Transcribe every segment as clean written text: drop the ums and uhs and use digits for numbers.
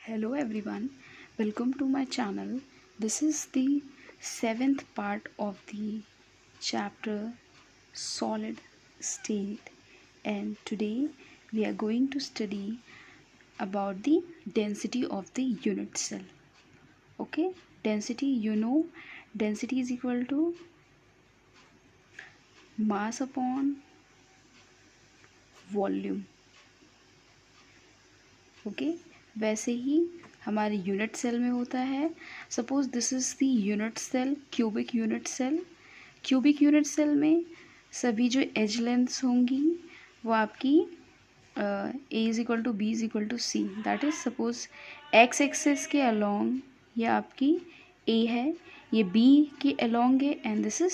Hello everyone, welcome to my channel. This is the seventh part of the chapter Solid State, and today we are going to study about the density of the unit cell. Okay, density, density is equal to mass upon volume. Okay, वैसे ही हमारे unit cell में होता है. Suppose this is the unit cell, cubic unit cell. Cubic unit cell में सभी जो edge lengths होंगी वो आपकी A is equal to B is equal to C. That is suppose X axis के अलोंग ये आपकी ए है, ये बी के अलोंग है, एंड दिस इज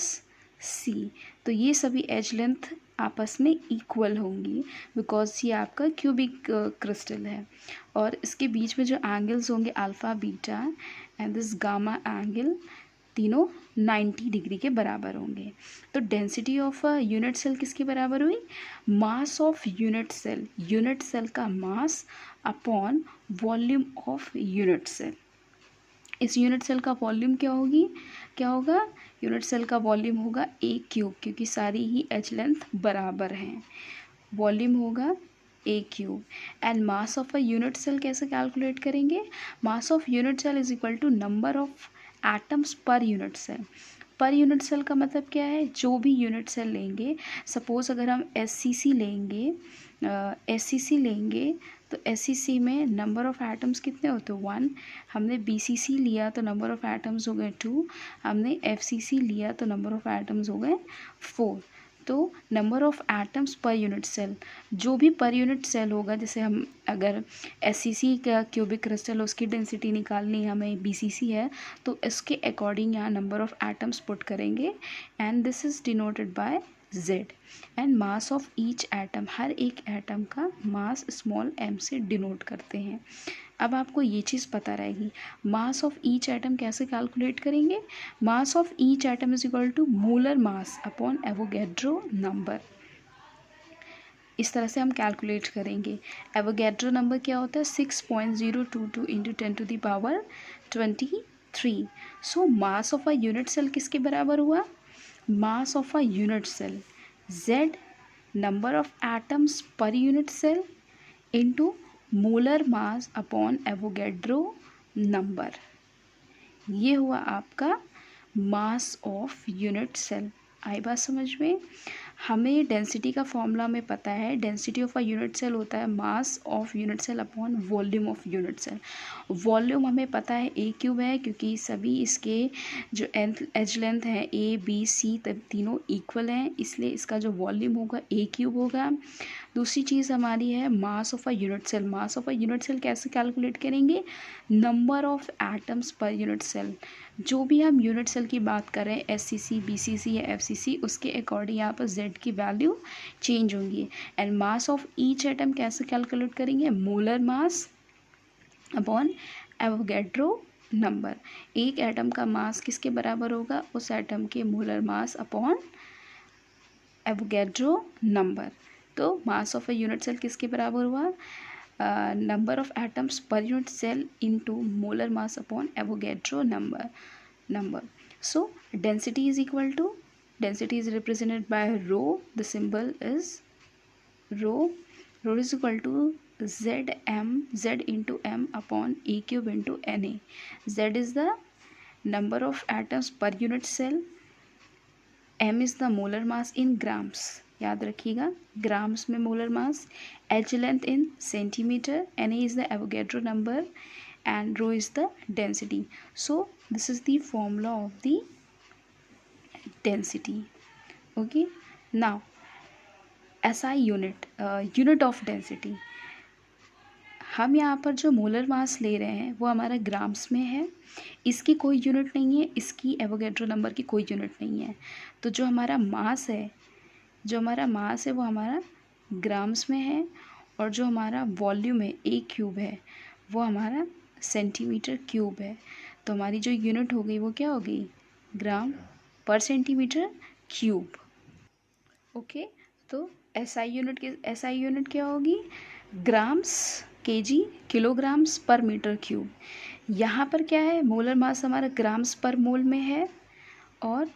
सी. तो ये सभी एज लेंथ आपस में इक्वल होंगी बिकॉज ये आपका क्यूबिक क्रिस्टल है. और इसके बीच में जो एंगल्स होंगे alpha beta and this gamma angle, तीनों 90 डिग्री के बराबर होंगे. तो डेंसिटी ऑफ यूनिट सेल किसके बराबर हुई? Mass of unit cell, unit cell का mass upon volume of unit cell. इस यूनिट सेल का वॉल्यूम क्या होगा? यूनिट सेल का वॉल्यूम होगा ए क्यूब, क्योंकि सारी ही एच लेंथ बराबर हैं. वॉल्यूम होगा A cube. And mass of a unit cell कैसे कैलकुलेट करेंगे? Mass of unit cell is equal to number of atoms per unit cell. Per unit cell का मतलब क्या है? जो भी यूनिट सेल लेंगे, सपोज अगर हम एससीसी लेंगे तो एससीसी में नंबर ऑफ एटम्स कितने होते हैं? 1. हमने बीसीसी लिया तो नंबर ऑफ एटम्स हो गए 2. हमने एफसीसी लिया तो नंबर ऑफ एटम्स हो गए 4. तो number of atoms per unit cell, जो भी पर यूनिट सेल होगा, जैसे हम अगर एससीसी का क्यूबिक क्रिस्टल उसकी डेंसिटी निकालनी है, हमें बीसीसी है, तो इसके अकॉर्डिंग यहाँ नंबर ऑफ एटम्स पुट करेंगे and this is denoted by Z. And mass of each atom, हर एक एटम का मास स्मॉल m से डिनोट करते हैं. अब आपको ये चीज़ पता रहेगी. मास ऑफ ईच एटम कैसे कैलकुलेट करेंगे? Mass of each atom is equal to molar mass upon Avogadro number. इस तरह से हम कैलकुलेट करेंगे. एवोगैड्रो नंबर क्या होता है? 6.022 into 10⁻23. So mass of a unit cell किसके बराबर हुआ? Mass of a unit cell Z, number of atoms per unit cell, into molar mass upon Avogadro number. ये हुआ आपका मास ऑफ यूनिट सेल. आई बात समझ में? हमें डेंसिटी का फॉर्मूला में पता है. Density of a unit cell होता है mass of unit cell upon volume of unit cell. Volume हमें पता है ए क्यूब है, क्योंकि सभी इसके जो एज लेंथ है ए बी सी तब तीनों इक्वल हैं, इसलिए इसका जो वॉल्यूम होगा ए क्यूब होगा. दूसरी चीज़ हमारी है mass of a unit cell. Mass of a unit cell कैसे कैलकुलेट करेंगे? Number of atoms per unit cell. जो भी हम यूनिट सेल की बात कर रहे हैं, एससीसी, बीसीसी या एफसीसी, उसके अकॉर्डिंग यहाँ पर जेड की वैल्यू चेंज होंगी. And mass of each atom कैसे कैलकुलेट करेंगे? Molar mass upon Avogadro number. एक एटम का मास किसके बराबर होगा? उस एटम के molar mass upon Avogadro number. तो mass of a unit cell किसके बराबर हुआ? Number of atoms per unit cell into molar mass upon Avogadro number. So density is equal to, density is represented by rho. The symbol is rho. Rho is equal to Z into m upon E cube into Na. Z is the number of atoms per unit cell. M is the molar mass in grams. याद रखिएगा, grams में molar mass. H length in centimeter. Na is the Avogadro number and rho is the density. So this is the formula of the density. Okay. Now SI unit, unit of density. हम यहाँ पर जो molar mass ले रहे हैं वो हमारा grams में है. इसकी कोई यूनिट नहीं है, इसकी एवोगैड्रो नंबर की कोई यूनिट नहीं है. तो जो हमारा मास है वो हमारा ग्राम्स में है, और जो हमारा वॉल्यूम है ए क्यूब है वो हमारा सेंटीमीटर क्यूब है. तो हमारी जो यूनिट हो गई वो क्या हो गई? ग्राम पर सेंटीमीटर क्यूब. ओके. तो एसआई यूनिट क्या होगी? Grams KG kilograms per metre cube. यहाँ पर क्या है, मोलर मास हमारा ग्राम्स पर मोल में है और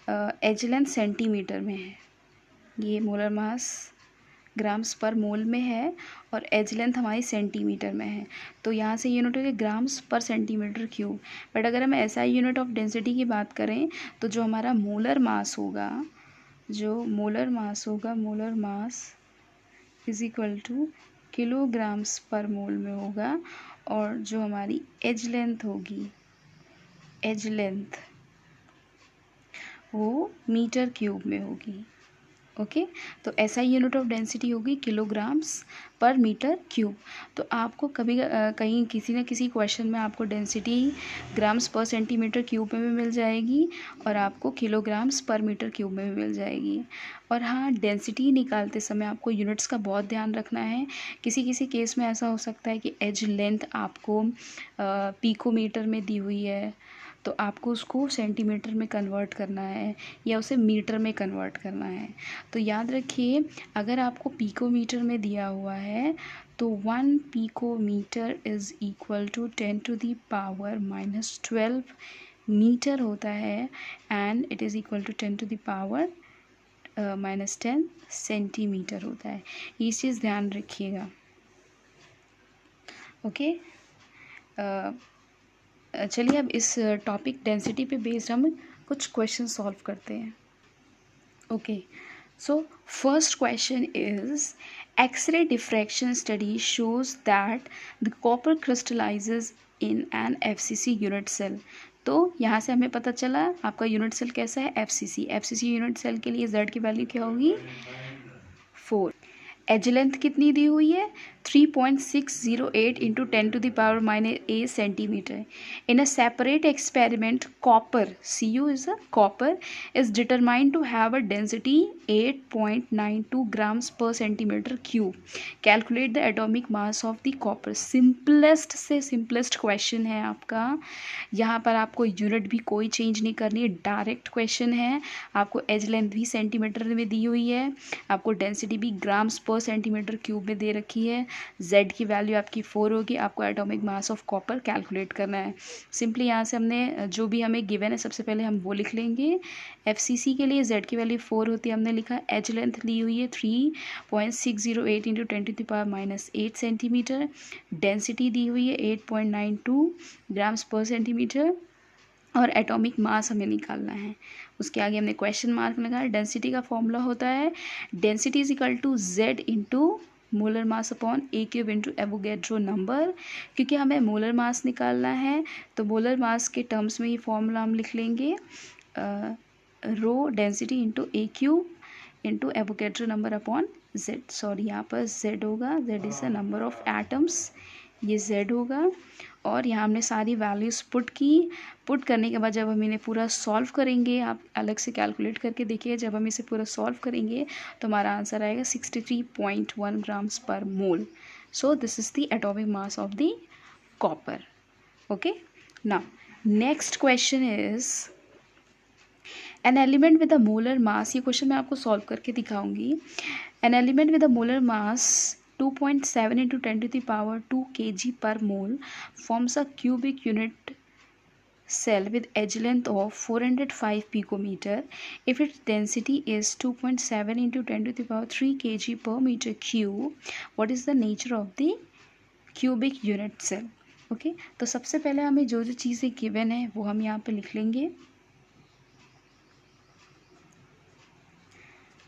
एज लेंथ सेंटीमीटर में है। ये मोलर मास ग्राम्स पर मोल में है और एज लेंथ हमारी सेंटीमीटर में है। तो यहाँ से यूनिट हो गया grams per centimetre cube. But अगर हम एसआई यूनिट ऑफ डेंसिटी की बात करें तो जो हमारा मोलर मास होगा, molar mass is equal two kilograms per मोल में होगा और जो हमारी एज लेंथ होगी, एज लेंथ वो मीटर क्यूब में होगी। ओके तो ऐसा यूनिट ऑफ डेंसिटी होगी किलोग्राम्स पर मीटर क्यूब। तो आपको कभी कहीं किसी न किसी क्वेश्चन में आपको density grams per centimetre cube में भी मिल जाएगी और आपको किलोग्राम्स पर मीटर क्यूब में भी मिल जाएगी। और हाँ, डेंसिटी निकालते समय आपको यूनिट्स का बहुत ध्यान रखना है। किसी किसी केस में ऐसा हो सकता है कि एज लेंथ आपको पिकोमीटर में दी हुई है, तो आपको उसको सेंटीमीटर में कन्वर्ट करना है या उसे मीटर में कन्वर्ट करना है। तो याद रखिए, अगर आपको पिकोमीटर में दिया हुआ है तो 1 picometre is equal to 10⁻⁻12 metre होता है and it is equal to 10⁻⁻10 centimetre होता है। ये चीज़ ध्यान रखिएगा। ओके चलिए अब इस टॉपिक डेंसिटी पे बेस्ड हम कुछ क्वेश्चन सॉल्व करते हैं। Okay so first question is X-ray diffraction study shows that the copper crystallises in an FCC unit cell. तो यहाँ से हमें पता चला आपका यूनिट सेल कैसा है, एफसीसी। एफसीसी यूनिट सेल के लिए जेड की वैल्यू क्या होगी, 4। एज लेंथ कितनी दी हुई है, 3.608 into 10⁻⁻8 centimetre. In a separate experiment copper, Cu is a copper, is determined to have a density 8.92 grams per centimetre cube. Calculate the atomic mass of the copper. Simplest से simplest question है आपका। यहाँ पर आपको unit भी कोई change नहीं करनी है, डायरेक्ट क्वेश्चन है। आपको एज लेंथ भी सेंटीमीटर में दी हुई है, आपको डेंसिटी भी ग्राम्स पर सेंटीमीटर क्यूब में दे रखी है। Z की वैल्यू आपकी 4 होगी। आपको atomic mass of copper calculate करना है। सिंपली यहाँ से हमने जो भी हमें गिवन है सबसे पहले हम वो लिख लेंगे। FCC के लिए Z की वैल्यू 4 होती है, हमने लिखा। एज लेंथ ली हुई है 3.608 इंटू 10⁻⁻8 सेंटीमीटर। डेंसिटी दी हुई है 8.92 ग्राम्स पर सेंटीमीटर और एटॉमिक मास हमें निकालना है। उसके आगे हमने क्वेश्चन मार्क लगाया। डेंसिटी का फॉर्मूला होता है density is equal to Z into molar mass upon a cube into Avogadro number. क्योंकि हमें मोलर मास निकालना है तो मोलर मास के टर्म्स में ये फॉर्मूला हम लिख लेंगे, rho density into A cube into Avogadro number upon Z। Sorry, यहाँ पर Z होगा, Z is the number of atoms, ये Z होगा। और यहाँ हमने सारी वैल्यूज़ पुट करने के बाद जब हम इन्हें पूरा सॉल्व करेंगे, आप अलग से कैलकुलेट करके देखिए, जब हम इसे पूरा सॉल्व करेंगे तो हमारा आंसर आएगा 63.1 grams per mole. So this is the atomic mass of the copper. Okay, now next question is an element with a molar mass. ये क्वेश्चन मैं आपको सॉल्व करके दिखाऊंगी। An element with a molar mass 2.7 into 10⁻2 kg per mole forms a cubic unit cell with edge length of 405 picometer. If its density is 2.7 into 10⁻3 kg per meter cube, what is the nature of the cubic unit cell? Okay तो सबसे पहले हमें जो जो चीज़ें given है वो हम यहाँ पे लिख लेंगे।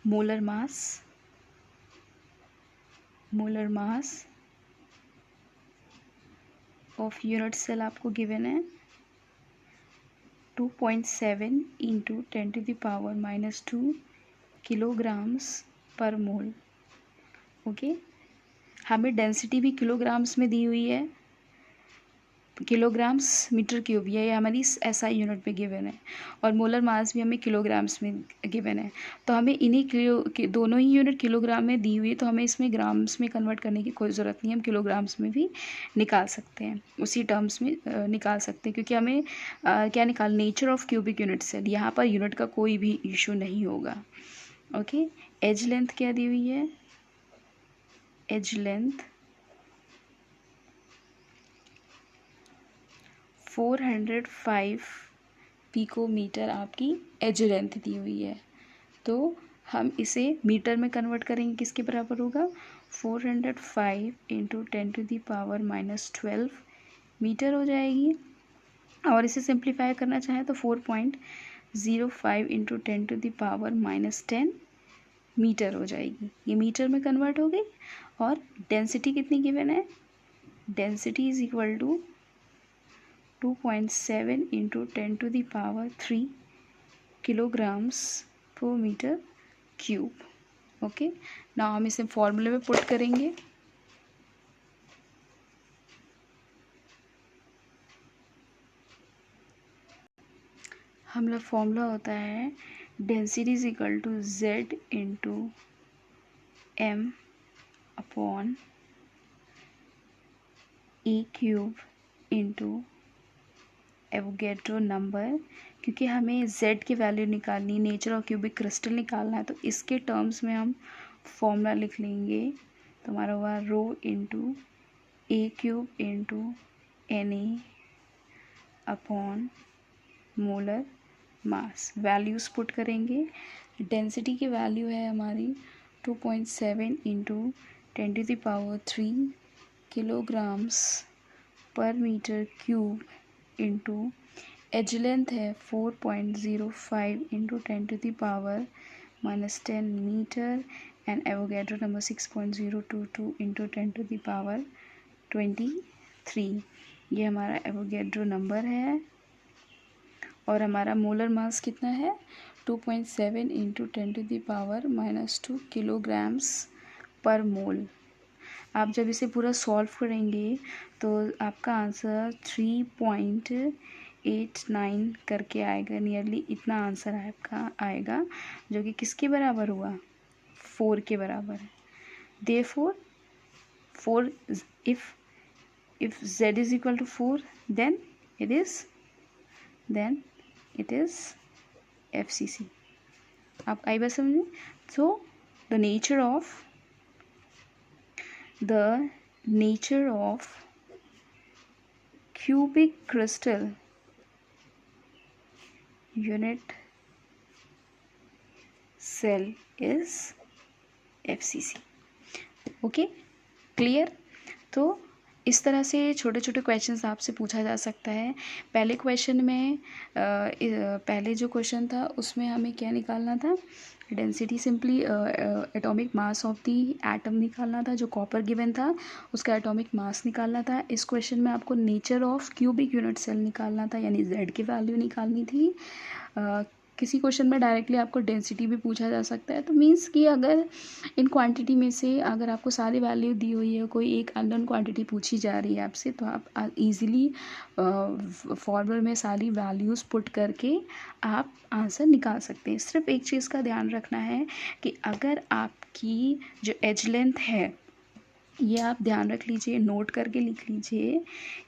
Molar mass of unit cell आपको गिवन है 2.7 into 10⁻⁻2 kilograms per mole. Okay, हमें डेंसिटी भी किलोग्राम्स में दी हुई है, किलोग्राम्स मीटर क्यूब, ये हमारी SI यूनिट में गिवन है, और मोलर मास भी हमें किलोग्राम्स में गिवन है। तो हमें इन्हीं दोनों ही यूनिट किलोग्राम में दी हुई है, तो हमें इसमें ग्राम्स में कन्वर्ट करने की कोई ज़रूरत नहीं है, हम किलोग्राम्स में भी निकाल सकते हैं, उसी टर्म्स में निकाल सकते हैं, क्योंकि हमें क्या निकाल, nature of cubic unit cell, यहाँ पर यूनिट का कोई भी इशू नहीं होगा। ओके, एज लेंथ क्या दी हुई है, एज लेंथ 405 पिकोमीटर आपकी एज लेंथ दी हुई है, तो हम इसे मीटर में कन्वर्ट करेंगे, किसके बराबर होगा 405 इंटू 10⁻⁻12 मीटर हो जाएगी। और इसे सिंप्लीफाई करना चाहें तो 4.05 इंटू 10⁻⁻10 मीटर हो जाएगी। ये मीटर में कन्वर्ट हो गई। और डेंसिटी कितनी गिवन है, density is equal to 2.7 into 10⁻³ kilograms per metre cube. Okay, now हम इसे फॉर्मूले में पुट करेंगे। हमारा फॉर्मूला होता है density is equal to Z into M upon E³ into Avogadro number. क्योंकि हमें Z की वैल्यू निकालनी, नेचर ऑफ क्यूबिक क्रिस्टल निकालना है, तो इसके टर्म्स में हम फॉर्मूला लिख लेंगे। तो हमारा हुआ rho into E³ into Na upon molar mass. Values put करेंगे। डेंसिटी की वैल्यू है हमारी 2.7 into 10⁻³ kilograms per metre cube into edge length है 4.05 into 10⁻⁻10 metre and Avogadro number 6.022 into 10⁻23। ये हमारा एवोगैड्रो नंबर है। और हमारा मोलर मास कितना है 2.7 इंटू 10⁻⁻2 किलोग्राम्स पर मोल। आप जब इसे पूरा सॉल्व करेंगे तो आपका आंसर 3.89 करके आएगा। नियरली इतना आंसर आपका आएगा, जो कि किसके बराबर हुआ 4 के बराबर है। Therefore 4 if Z is equal to 4 then it is FCC। आप आई बात समझे। So the nature of cubic crystal unit cell is FCC। Okay, clear. तो इस तरह से छोटे छोटे क्वेश्चंस आपसे पूछा जा सकता है। पहले क्वेश्चन में पहले जो क्वेश्चन था उसमें हमें क्या निकालना था, density simply atomic mass of the atom निकालना था। जो कॉपर गिवन था उसका एटॉमिक मास निकालना था। इस क्वेश्चन में आपको nature of cubic unit cell निकालना था, यानी Z की वैल्यू निकालनी थी। किसी क्वेश्चन में डायरेक्टली आपको डेंसिटी भी पूछा जा सकता है। तो मीन्स कि अगर इन क्वांटिटी में से अगर आपको सारी वैल्यू दी हुई है, कोई एक अननोन क्वांटिटी पूछी जा रही है आपसे, तो आप इजीली फॉर्मूले में सारी वैल्यूज़ पुट करके आप आंसर निकाल सकते हैं। सिर्फ एक चीज़ का ध्यान रखना है कि अगर आपकी जो एज लेंथ है, ये आप ध्यान रख लीजिए, नोट करके लिख लीजिए,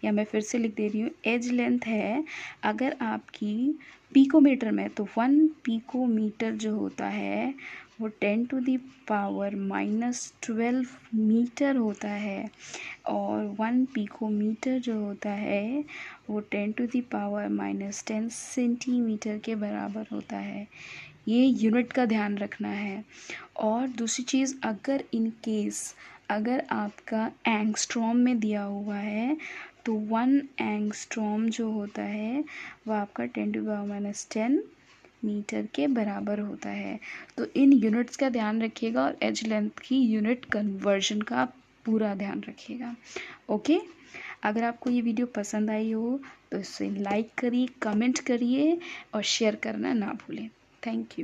या मैं फिर से लिख दे रही हूँ। एज लेंथ है अगर आपकी पिकोमीटर में, तो 1 पिकोमीटर जो होता है वो 10⁻⁻12 मीटर होता है। और 1 पिकोमीटर जो होता है वो 10⁻⁻10 सेंटीमीटर के बराबर होता है। ये यूनिट का ध्यान रखना है। और दूसरी चीज़, अगर इन केस अगर आपका एंगस्ट्रॉम में दिया हुआ है तो 1 एंगस्ट्रॉम जो होता है वो आपका 10⁻⁻10 मीटर के बराबर होता है। तो इन यूनिट्स का ध्यान रखिएगा और एज लेंथ की यूनिट कन्वर्जन का पूरा ध्यान रखिएगा। ओके, अगर आपको ये वीडियो पसंद आई हो तो इसे लाइक करिए, कमेंट करिए और शेयर करना ना भूलें। Thank you.